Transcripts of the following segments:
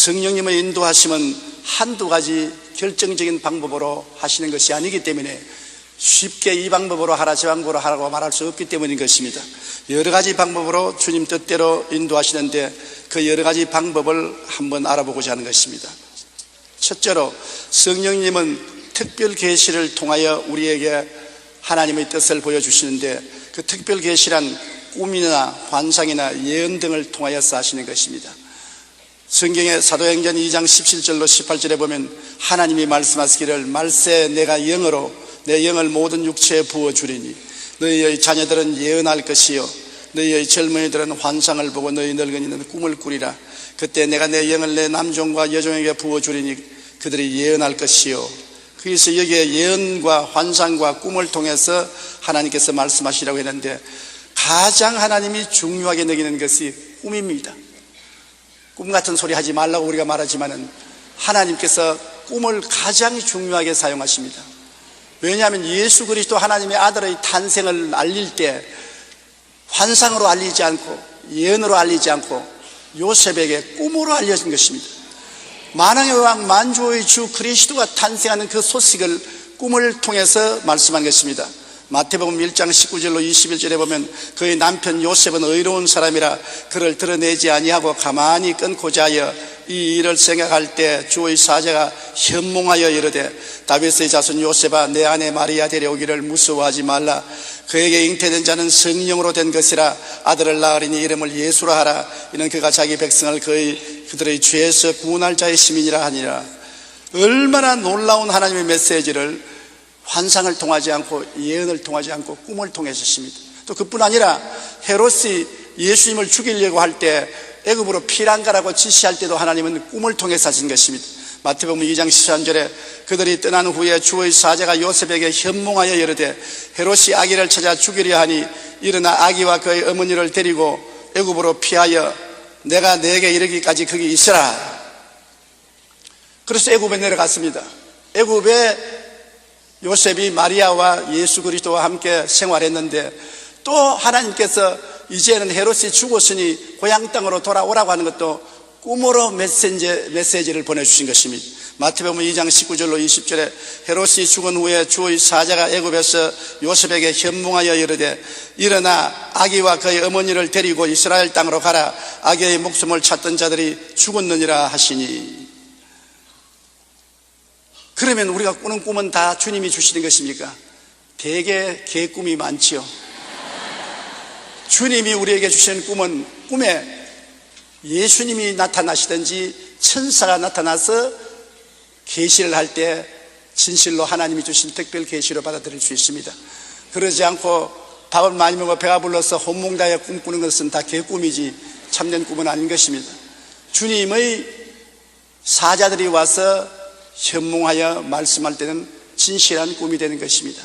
성령님의 인도하심은 한두 가지 결정적인 방법으로 하시는 것이 아니기 때문에 쉽게 이 방법으로 하라 저 방법으로 하라고 말할 수 없기 때문인 것입니다. 여러 가지 방법으로 주님 뜻대로 인도하시는데 그 여러 가지 방법을 한번 알아보고자 하는 것입니다. 첫째로 성령님은 특별 계시를 통하여 우리에게 하나님의 뜻을 보여주시는데 그 특별 계시란 꿈이나 환상이나 예언 등을 통하여서 하시는 것입니다. 성경의 사도행전 2장 17절로 18절에 보면 하나님이 말씀하시기를 말세 내가 영으로 내 영을 모든 육체에 부어주리니 너희의 자녀들은 예언할 것이요 너희의 젊은이들은 환상을 보고 너희 늙은이는 꿈을 꾸리라. 그때 내가 내 영을 내 남종과 여종에게 부어주리니 그들이 예언할 것이요. 그래서 여기에 예언과 환상과 꿈을 통해서 하나님께서 말씀하시라고 했는데 가장 하나님이 중요하게 여기는 것이 꿈입니다. 꿈 같은 소리 하지 말라고 우리가 말하지만은 하나님께서 꿈을 가장 중요하게 사용하십니다. 왜냐하면 예수 그리스도 하나님의 아들의 탄생을 알릴 때 환상으로 알리지 않고 예언으로 알리지 않고 요셉에게 꿈으로 알려진 것입니다. 만왕의 왕 만주의 주 그리스도가 탄생하는 그 소식을 꿈을 통해서 말씀한 것입니다. 마태복음 1장 19절로 21절에 보면 그의 남편 요셉은 의로운 사람이라 그를 드러내지 아니하고 가만히 끊고자 하여 이 일을 생각할 때 주의 사자가 현몽하여 이르되 다윗의 자손 요셉아 내 아내 마리아 데려오기를 무서워하지 말라. 그에게 잉태된 자는 성령으로 된 것이라. 아들을 낳으리니 이름을 예수라 하라. 이는 그가 자기 백성을 그들의 죄에서 구원할 자의 시민이라 하니라. 얼마나 놀라운 하나님의 메시지를 환상을 통하지 않고 예언을 통하지 않고 꿈을 통해서 하십니다. 또 그뿐 아니라 헤롯이 예수님을 죽이려고 할 때 애굽으로 피난 가라고 지시할 때도 하나님은 꿈을 통해서 하신 것입니다. 마태복음 2장 13절에 그들이 떠난 후에 주의 사자가 요셉에게 현몽하여 이르되 헤롯이 아기를 찾아 죽이려 하니 일어나 아기와 그의 어머니를 데리고 애굽으로 피하여 내가 내게 이르기까지 거기 있으라. 그래서 애굽에 내려갔습니다. 애굽에 요셉이 마리아와 예수 그리스도와 함께 생활했는데 또 하나님께서 이제는 헤롯이 죽었으니 고향 땅으로 돌아오라고 하는 것도 꿈으로 메시지를 보내주신 것입니다. 마태복음 2장 19절로 20절에 헤롯이 죽은 후에 주의 사자가 애굽에서 요셉에게 현몽하여 이르되 일어나 아기와 그의 어머니를 데리고 이스라엘 땅으로 가라. 아기의 목숨을 찾던 자들이 죽었느니라 하시니. 그러면 우리가 꾸는 꿈은 다 주님이 주시는 것입니까? 대개 개꿈이 많지요. 주님이 우리에게 주시는 꿈은 꿈에 예수님이 나타나시든지 천사가 나타나서 계시를 할 때 진실로 하나님이 주신 특별 계시로 받아들일 수 있습니다. 그러지 않고 밥을 많이 먹어 배가 불러서 혼몽다해 꿈꾸는 것은 다 개꿈이지 참된 꿈은 아닌 것입니다. 주님의 사자들이 와서 현몽하여 말씀할 때는 진실한 꿈이 되는 것입니다.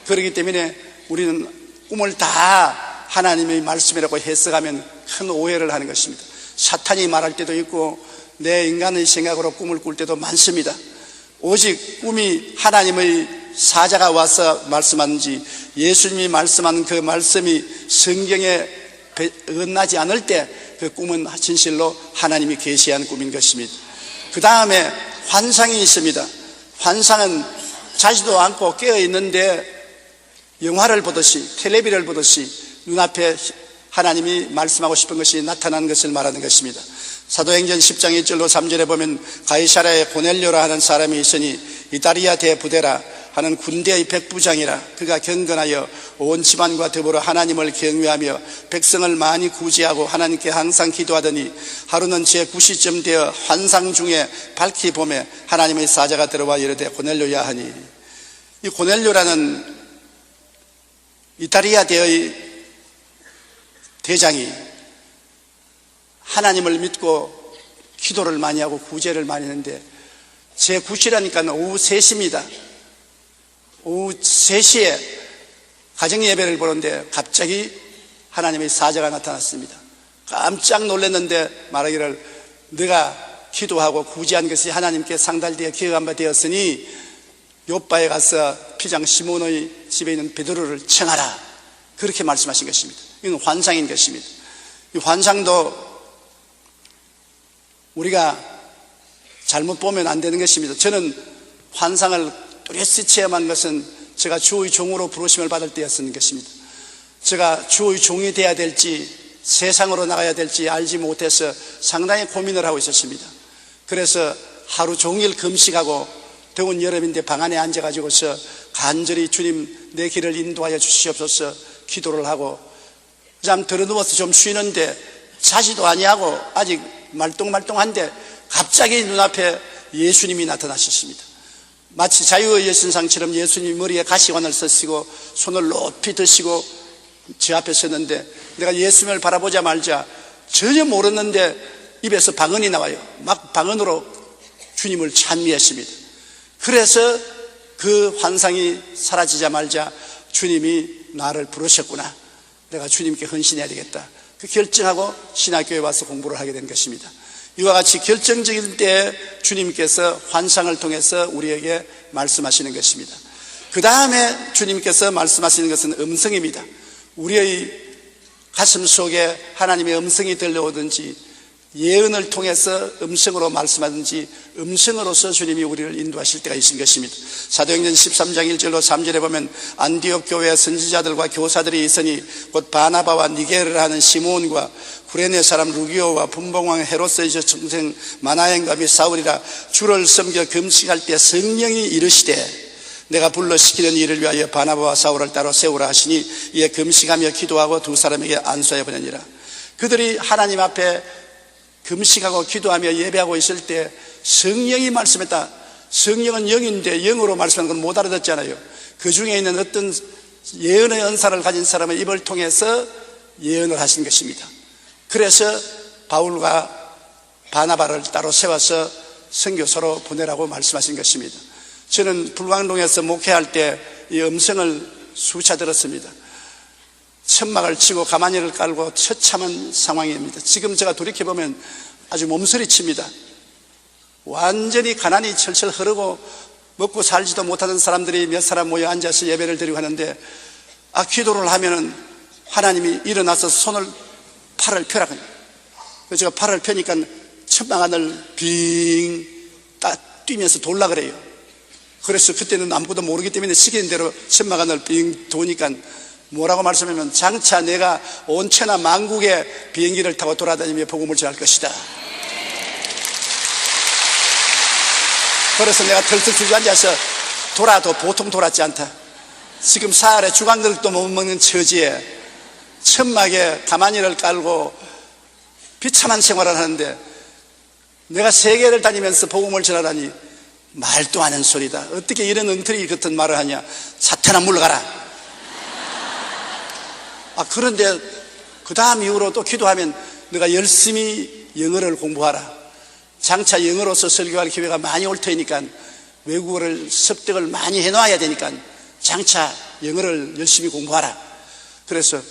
그렇기 때문에 우리는 꿈을 다 하나님의 말씀이라고 해석하면 큰 오해를 하는 것입니다. 사탄이 말할 때도 있고 내 인간의 생각으로 꿈을 꿀 때도 많습니다. 오직 꿈이 하나님의 사자가 와서 말씀하는지 예수님이 말씀한 그 말씀이 성경에 어긋나지 않을 때 그 꿈은 진실로 하나님이 계시한 꿈인 것입니다. 그 다음에 환상이 있습니다. 환상은 자지도 않고 깨어있는데 영화를 보듯이 텔레비를 보듯이 눈앞에 하나님이 말씀하고 싶은 것이 나타나는 것을 말하는 것입니다. 사도행전 10장 1절로 3절에 보면 가이사랴에 고넬료라 하는 사람이 있으니 이다리아 대부대라 하는 군대의 백부장이라. 그가 경건하여 온 집안과 더불어 하나님을 경외하며 백성을 많이 구제하고 하나님께 항상 기도하더니 하루는 제9시쯤 되어 환상 중에 밝히 보매 하나님의 사자가 들어와 이르되 고넬료야 하니. 이 고넬료라는 이다리아 대의 대장이 하나님을 믿고 기도를 많이 하고 구제를 많이 했는데 제9시라니까 오후 3시입니다. 오후 3시에 가정예배를 보는데 갑자기 하나님의 사자가 나타났습니다. 깜짝 놀랐는데 말하기를 네가 기도하고 구제한 것이 하나님께 상달되어 기억한 바 되었으니 요바에 가서 피장 시몬의 집에 있는 베드로를 청하라. 그렇게 말씀하신 것입니다. 이건 환상인 것입니다. 이 환상도 우리가 잘못 보면 안 되는 것입니다. 저는 환상을 뚜렷이 체험한 것은 제가 주의 종으로 부르심을 받을 때였던 것입니다. 제가 주의 종이 되어야 될지 세상으로 나가야 될지 알지 못해서 상당히 고민을 하고 있었습니다. 그래서 하루 종일 금식하고 더운 여름인데 방 안에 앉아가지고서 간절히 주님 내 길을 인도하여 주시옵소서 기도를 하고 잠 들어누워서 좀 쉬는데 자지도 아니하고 아직 말똥말똥한데 갑자기 눈앞에 예수님이 나타나셨습니다. 마치 자유의 여신상처럼 예수님이 머리에 가시관을 쓰시고 손을 높이 드시고 제 앞에 섰는데 내가 예수님을 바라보자 말자 전혀 모르는데 입에서 방언이 나와요. 막 방언으로 주님을 찬미했습니다. 그래서 그 환상이 사라지자 말자 주님이 나를 부르셨구나. 내가 주님께 헌신해야 되겠다. 그 결정하고 신학교에 와서 공부를 하게 된 것입니다. 이와 같이 결정적인 때에 주님께서 환상을 통해서 우리에게 말씀하시는 것입니다. 그 다음에 주님께서 말씀하시는 것은 음성입니다. 우리의 가슴 속에 하나님의 음성이 들려오든지 예언을 통해서 음성으로 말씀하든지 음성으로서 주님이 우리를 인도하실 때가 있는 것입니다. 사도행전 13장 1절로 3절에 보면 안디옥 교회에 선지자들과 교사들이 있으니 곧 바나바와 니게를 하는 시몬과 구레네 사람 루기오와 분봉왕 헤롯의 정생 마나행과 및 사울이라 주를 섬겨 금식할 때 성령이 이르시되 내가 불러 시키는 일을 위하여 바나바와 사울을 따로 세우라 하시니 이에 금식하며 기도하고 두 사람에게 안수하여 보내니라. 그들이 하나님 앞에 금식하고 기도하며 예배하고 있을 때 성령이 말씀했다. 성령은 영인데 영으로 말씀하는 건 못 알아듣잖아요. 그 중에 있는 어떤 예언의 은사를 가진 사람의 입을 통해서 예언을 하신 것입니다. 그래서 바울과 바나바를 따로 세워서 선교사로 보내라고 말씀하신 것입니다. 저는 불광동에서 목회할 때 이 음성을 수차 들었습니다. 천막을 치고 가마니를 깔고 처참한 상황입니다. 지금 제가 돌이켜보면 아주 몸서리칩니다. 완전히 가난이 철철 흐르고 먹고 살지도 못하는 사람들이 몇 사람 모여 앉아서 예배를 드리고 하는데 기도를 하면은 하나님이 일어나서 팔을 펴라. 그래서 제가 팔을 펴니까 천막 안을 빙 뛰면서 돌라 그래요. 그래서 그때는 아무것도 모르기 때문에 시키는 대로 천막 안을 빙 도니까 뭐라고 말씀하면 장차 내가 온천하 만국의 비행기를 타고 돌아다니며 복음을 전할 것이다. 그래서 내가 털털 주저앉아서 돌아도 보통 돌았지 않다. 지금 사흘에 주광들도 못 먹는 처지에 천막에 가마니를 깔고 비참한 생활을 하는데 내가 세계를 다니면서 복음을 전하다니 말도 안 하는 소리다. 어떻게 이런 엉터리 같은 말을 하냐. 사탄아 물러가라. 그런데 그 다음 이후로 또 기도하면 내가 열심히 영어를 공부하라. 장차 영어로서 설교할 기회가 많이 올 테니까 외국어를 습득을 많이 해놔야 되니까 장차 영어를 열심히 공부하라. 그래서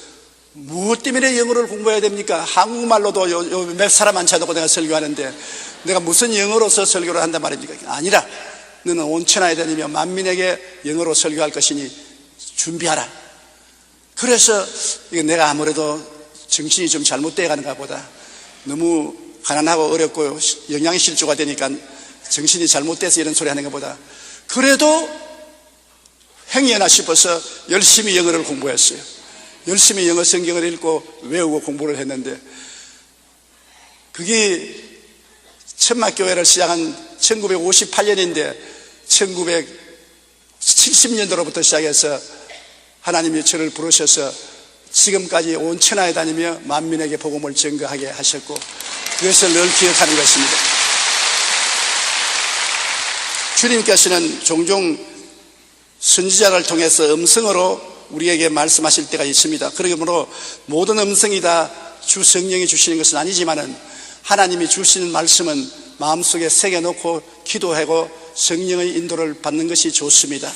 무엇 때문에 영어를 공부해야 됩니까? 한국말로도 몇 사람 앉혀놓고 내가 설교하는데 내가 무슨 영어로서 설교를 한단 말입니까? 아니라 너는 온천하에 다니며 만민에게 영어로 설교할 것이니 준비하라. 그래서 내가 아무래도 정신이 좀 잘못되어 가는가 보다. 너무 가난하고 어렵고 영양실조가 되니까 정신이 잘못돼서 이런 소리 하는 것보다 그래도 행여나 싶어서 열심히 영어를 공부했어요. 열심히 영어 성경을 읽고 외우고 공부를 했는데 그게 천막교회를 시작한 1958년인데 1970년도로부터 시작해서 하나님이 저를 부르셔서 지금까지 온 천하에 다니며 만민에게 복음을 증거하게 하셨고 그것을 늘 기억하는 것입니다. 주님께서는 종종 선지자를 통해서 음성으로 우리에게 말씀하실 때가 있습니다. 그러므로 모든 음성이 다 주 성령이 주시는 것은 아니지만은 하나님이 주시는 말씀은 마음속에 새겨놓고 기도하고 성령의 인도를 받는 것이 좋습니다.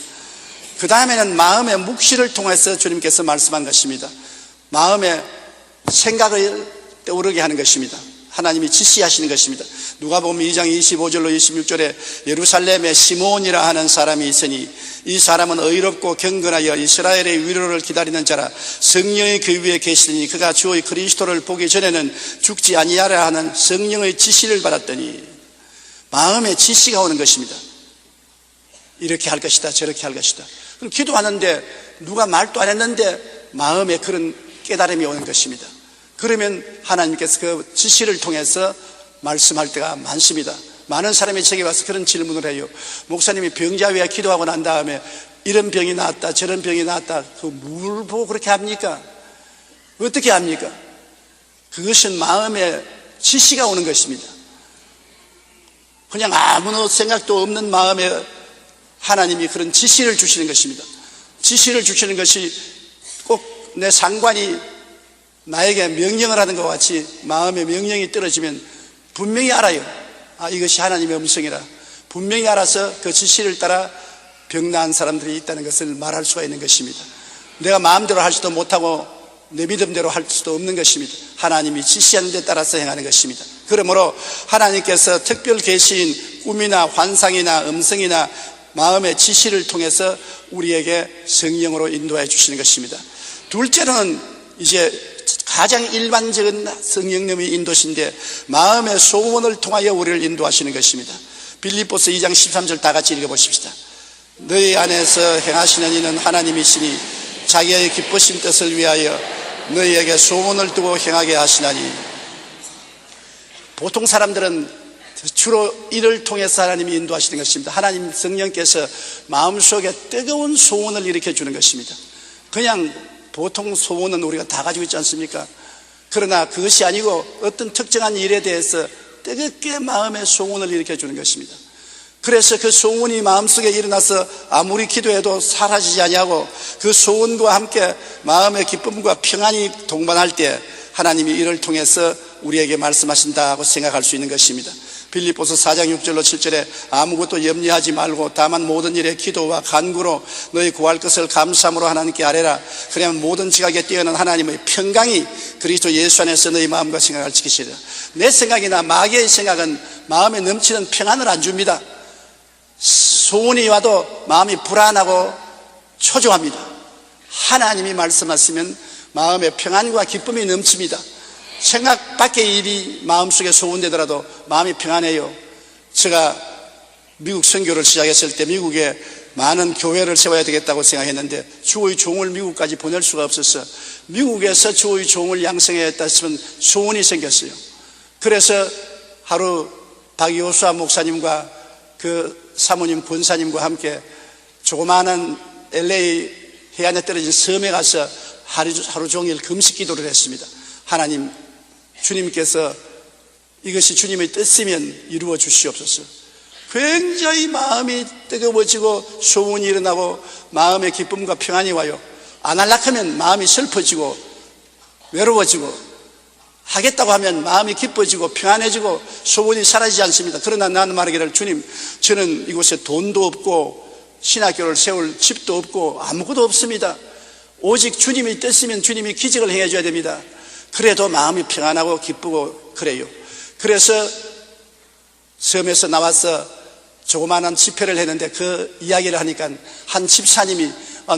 그 다음에는 마음의 묵시를 통해서 주님께서 말씀한 것입니다. 마음의 생각을 떠오르게 하는 것입니다. 하나님이 지시하시는 것입니다. 누가복음 2장 25절로 26절에 예루살렘에 시몬이라 하는 사람이 있으니 이 사람은 의롭고 경건하여 이스라엘의 위로를 기다리는 자라 성령이 그 위에 계시니 그가 주의 그리스도를 보기 전에는 죽지 아니하라 하는 성령의 지시를 받았더니 마음의 지시가 오는 것입니다. 이렇게 할 것이다, 저렇게 할 것이다. 그럼 기도하는데 누가 말도 안 했는데 마음에 그런 깨달음이 오는 것입니다. 그러면 하나님께서 그 지시를 통해서 말씀할 때가 많습니다. 많은 사람이 제게 와서 그런 질문을 해요. 목사님이 병자 위에 기도하고 난 다음에 이런 병이 나왔다, 저런 병이 나왔다, 뭘 보고 그렇게 합니까? 어떻게 합니까? 그것은 마음에 지시가 오는 것입니다. 그냥 아무 생각도 없는 마음에 하나님이 그런 지시를 주시는 것입니다. 지시를 주시는 것이 꼭 내 상관이 나에게 명령을 하는 것과 같이 마음의 명령이 떨어지면 분명히 알아요. 아, 이것이 하나님의 음성이라. 분명히 알아서 그 지시를 따라 병나은 사람들이 있다는 것을 말할 수가 있는 것입니다. 내가 마음대로 할 수도 못하고 내 믿음대로 할 수도 없는 것입니다. 하나님이 지시하는 데 따라서 행하는 것입니다. 그러므로 하나님께서 특별 계시인 꿈이나 환상이나 음성이나 마음의 지시를 통해서 우리에게 성령으로 인도해 주시는 것입니다. 둘째로는 이제 가장 일반적인 성령님의 인도신데 마음의 소원을 통하여 우리를 인도하시는 것입니다. 빌립보서 2장 13절 다 같이 읽어보십시다. 너희 안에서 행하시는 이는 하나님이시니 자기의 기쁘신 뜻을 위하여 너희에게 소원을 두고 행하게 하시나니. 보통 사람들은 주로 이를 통해서 하나님이 인도하시는 것입니다. 하나님 성령께서 마음속에 뜨거운 소원을 일으켜 주는 것입니다. 그냥 보통 소원은 우리가 다 가지고 있지 않습니까? 그러나 그것이 아니고 어떤 특정한 일에 대해서 뜨겁게 마음의 소원을 일으켜 주는 것입니다. 그래서 그 소원이 마음속에 일어나서 아무리 기도해도 사라지지 아니하고 그 소원과 함께 마음의 기쁨과 평안이 동반할 때 하나님이 이를 통해서 우리에게 말씀하신다고 생각할 수 있는 것입니다. 빌립보서 4장 6절로 7절에 아무것도 염려하지 말고 다만 모든 일에 기도와 간구로 너희 구할 것을 감사함으로 하나님께 아뢰라. 그러면 모든 지각에 뛰어난 하나님의 평강이 그리스도 예수 안에서 너희 마음과 생각을 지키시리라. 내 생각이나 마귀의 생각은 마음에 넘치는 평안을 안 줍니다. 소원이 와도 마음이 불안하고 초조합니다. 하나님이 말씀하시면 마음에 평안과 기쁨이 넘칩니다. 생각 밖의 일이 마음속에 소원되더라도 마음이 평안해요. 제가 미국 선교를 시작했을 때 미국에 많은 교회를 세워야 되겠다고 생각했는데 주의 종을 미국까지 보낼 수가 없었어. 미국에서 주의 종을 양성해야 했다 싶으면 소원이 생겼어요. 그래서 하루 박여수아 목사님과 그 사모님 권사님과 함께 조그마한 LA 해안에 떨어진 섬에 가서 하루 종일 금식 기도를 했습니다. 하나님, 주님께서 이것이 주님의 뜻이면 이루어 주시옵소서. 굉장히 마음이 뜨거워지고 소원이 일어나고 마음의 기쁨과 평안이 와요. 안 하려고 하면 마음이 슬퍼지고 외로워지고 하겠다고 하면 마음이 기뻐지고 평안해지고 소원이 사라지지 않습니다. 그러나 나는 말하기를 주님, 저는 이곳에 돈도 없고 신학교를 세울 집도 없고 아무것도 없습니다. 오직 주님이 뜻이면 주님이 기적을 행해 줘야 됩니다. 그래도 마음이 평안하고 기쁘고 그래요. 그래서 섬에서 나와서 조그마한 집회를 했는데 그 이야기를 하니까 한 집사님이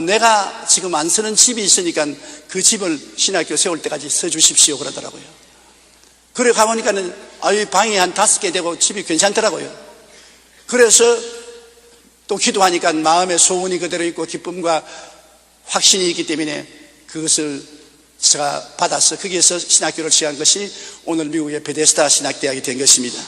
내가 지금 안 쓰는 집이 있으니까 그 집을 신학교 세울 때까지 써주십시오 그러더라고요. 그래 가보니까는 방이 한 5개 되고 집이 괜찮더라고요. 그래서 또 기도하니까 마음의 소원이 그대로 있고 기쁨과 확신이 있기 때문에 그것을 제가 받아서 거기에서 신학교를 시작한 것이 오늘 미국의 베데스다 신학대학이 된 것입니다.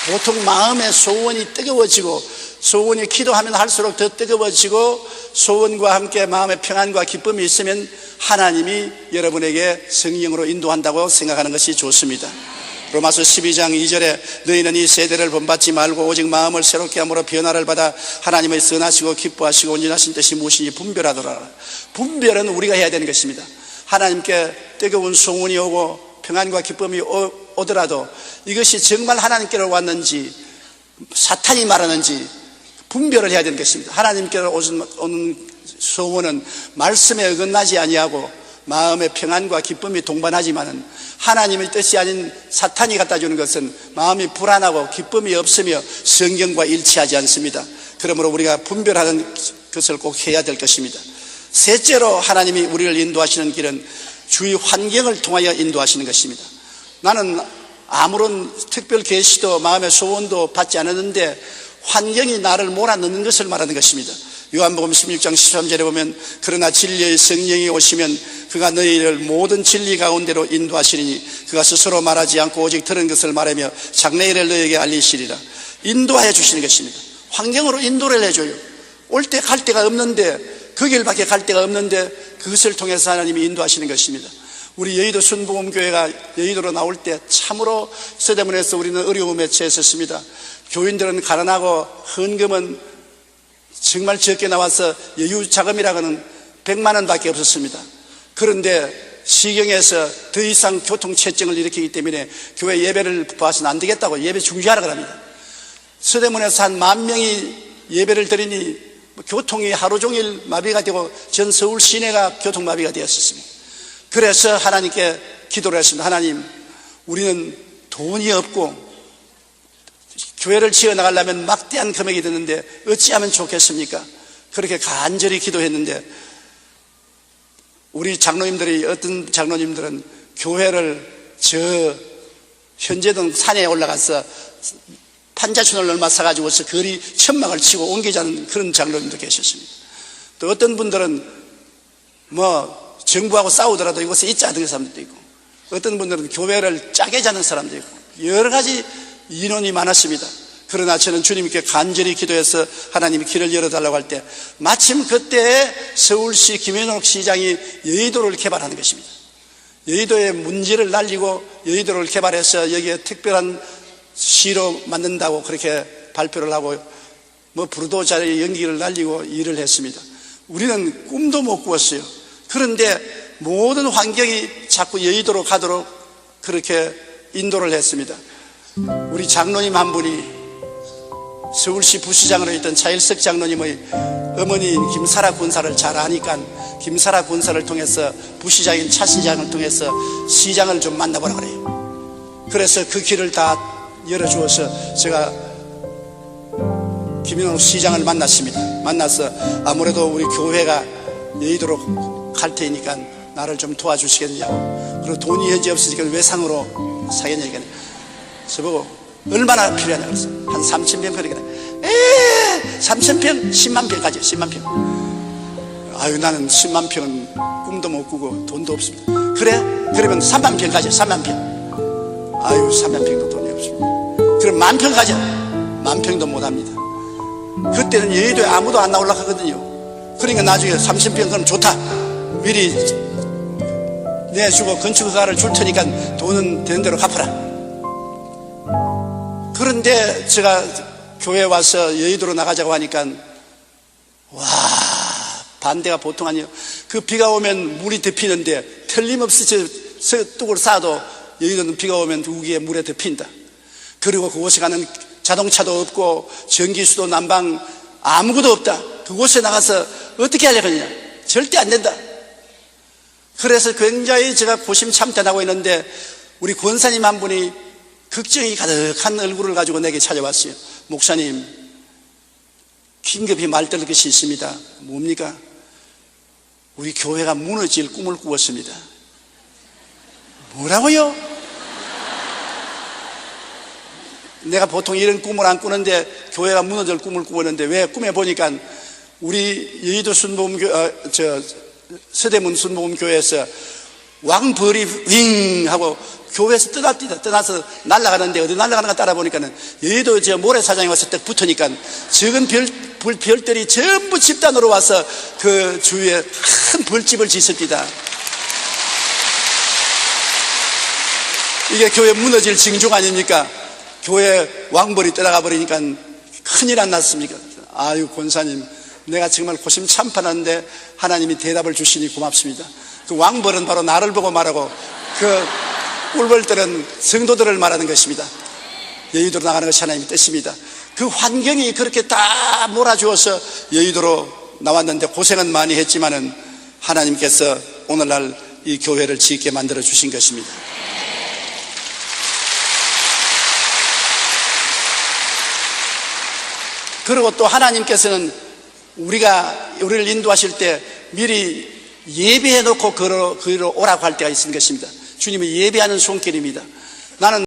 보통 마음의 소원이 뜨거워지고 소원이 기도하면 할수록 더 뜨거워지고 소원과 함께 마음의 평안과 기쁨이 있으면 하나님이 여러분에게 성령으로 인도한다고 생각하는 것이 좋습니다. 로마서 12장 2절에 너희는 이 세대를 본받지 말고 오직 마음을 새롭게 함으로 변화를 받아 하나님의 선하시고 기뻐하시고 온전하신 뜻이 무엇인지 분별하더라. 분별은 우리가 해야 되는 것입니다. 하나님께 뜨거운 소원이 오고 평안과 기쁨이 오더라도 이것이 정말 하나님께로 왔는지 사탄이 말하는지 분별을 해야 되는 것입니다. 하나님께로 오는 소원은 말씀에 어긋나지 아니하고 마음의 평안과 기쁨이 동반하지만은 하나님의 뜻이 아닌 사탄이 갖다 주는 것은 마음이 불안하고 기쁨이 없으며 성경과 일치하지 않습니다. 그러므로 우리가 분별하는 것을 꼭 해야 될 것입니다. 셋째로 하나님이 우리를 인도하시는 길은 주위 환경을 통하여 인도하시는 것입니다. 나는 아무런 특별 계시도 마음의 소원도 받지 않았는데 환경이 나를 몰아넣는 것을 말하는 것입니다. 요한복음 16장 13절에 보면 그러나 진리의 성령이 오시면 그가 너희를 모든 진리 가운데로 인도하시리니 그가 스스로 말하지 않고 오직 들은 것을 말하며 장래일을 너희에게 알리시리라. 인도하여 주시는 것입니다. 환경으로 인도를 해줘요. 올 때 갈 데가 없는데, 그 길밖에 갈 데가 없는데 그것을 통해서 하나님이 인도하시는 것입니다. 우리 여의도 순복음교회가 여의도로 나올 때 참으로 서대문에서 우리는 어려움에 처했었습니다. 교인들은 가난하고 헌금은 정말 적게 나와서 여유자금이라고는 100만 원밖에 없었습니다. 그런데 시경에서 더 이상 교통체증을 일으키기 때문에 교회 예배를 봐서는 안 되겠다고 예배 중지하라고 합니다. 서대문에서 한 10,000명이 예배를 드리니 교통이 하루 종일 마비가 되고 전 서울 시내가 교통마비가 되었습니다. 그래서 하나님께 기도를 했습니다. 하나님, 우리는 돈이 없고 교회를 지어나가려면 막대한 금액이 드는데 어찌하면 좋겠습니까? 그렇게 간절히 기도했는데 우리 장로님들이, 어떤 장로님들은 교회를 현재동 산에 올라가서 판자촌을 얼마 사가지고서 거리 천막을 치고 옮기자는 그런 장로님도 계셨습니다. 또 어떤 분들은 정부하고 싸우더라도 이곳에 있자 하는 사람들도 있고, 어떤 분들은 교회를 짜게 자는 사람도 있고, 여러 가지 인원이 많았습니다. 그러나 저는 주님께 간절히 기도해서 하나님이 길을 열어달라고 할 때 마침 그때 서울시 김현옥 시장이 여의도를 개발하는 것입니다. 여의도의 문제를 날리고 여의도를 개발해서 여기에 특별한 시로 만든다고 그렇게 발표를 하고 부르도자의 연기를 날리고 일을 했습니다. 우리는 꿈도 못 꾸었어요. 그런데 모든 환경이 자꾸 여의도로 가도록 그렇게 인도를 했습니다. 우리 장로님 한 분이 서울시 부시장으로 있던 차일석 장로님의 어머니인 김사라 군사를 잘 아니까 김사라 군사를 통해서 부시장인 차 시장을 통해서 시장을 좀 만나보라 그래요. 그래서 그 길을 다 열어주어서 제가 김현옥 시장을 만났습니다. 만나서 아무래도 우리 교회가 여의도로 갈 테니까 나를 좀 도와주시겠냐고, 그리고 돈이 현재 없으니까 외상으로 사겠냐니까 저보고 얼마나 필요하냐 그랬어. 한 3,000평 그러니까 3,000평 10만 평까지 10만 평. 아유, 나는 10만 평은 꿈도 못 꾸고 돈도 없습니다. 그래? 그러면 3만 평 가자. 3만 평. 아유, 3만 평도 돈이 없습니다. 그럼 10,000평 가자. 10,000평도 못 합니다. 그때는 여의도에 아무도 안 나오려고 하거든요. 그러니까 나중에 30평 그럼 좋다, 미리 내주고 건축허가를 줄 테니까 돈은 되는 대로 갚아라. 그런데 제가 교회에 와서 여의도로 나가자고 하니까 와, 반대가 보통 아니에요. 그 비가 오면 물이 덮이는데 틀림없이 저 뚝을 쌓아도 여의도는 비가 오면 우기에 물에 덮인다. 그리고 그곳에 가는 자동차도 없고 전기수도 난방 아무것도 없다. 그곳에 나가서 어떻게 하려고 하냐. 절대 안 된다. 그래서 굉장히 제가 고심참견하고 있는데 우리 권사님 한 분이 걱정이 가득한 얼굴을 가지고 내게 찾아왔어요. 목사님, 긴급히 말드릴 것이 있습니다. 뭡니까? 우리 교회가 무너질 꿈을 꾸었습니다. 뭐라고요? 내가 보통 이런 꿈을 안 꾸는데 교회가 무너질 꿈을 꾸었는데 왜 꿈에 보니까 우리 여의도 서대문 순복음교회에서 왕벌이 윙 하고 교회에서 떠나서 날아가는데 어디 날아가는가 따라 보니까는 여의도 모래사장에 와서 딱 붙으니까 적은 별들이 전부 집단으로 와서 그 주위에 큰 벌집을 짓습니다. 이게 교회 무너질 징조 아닙니까? 교회 왕벌이 떠나가 버리니까 큰일 안 났습니까? 아유, 권사님, 내가 정말 고심참판하는데 하나님이 대답을 주시니 고맙습니다. 그 왕벌은 바로 나를 보고 말하고 그 꿀벌들은 성도들을 말하는 것입니다. 여의도로 나가는 것이 하나님의 뜻입니다. 그 환경이 그렇게 다 몰아주어서 여의도로 나왔는데 고생은 많이 했지만은 하나님께서 오늘날 이 교회를 짓게 만들어 주신 것입니다. 그리고 또 하나님께서는 우리를 인도하실 때 미리 예배해 놓고 그로 오라고 할 때가 있는 것입니다. 주님이 예배하는 손길입니다. 나는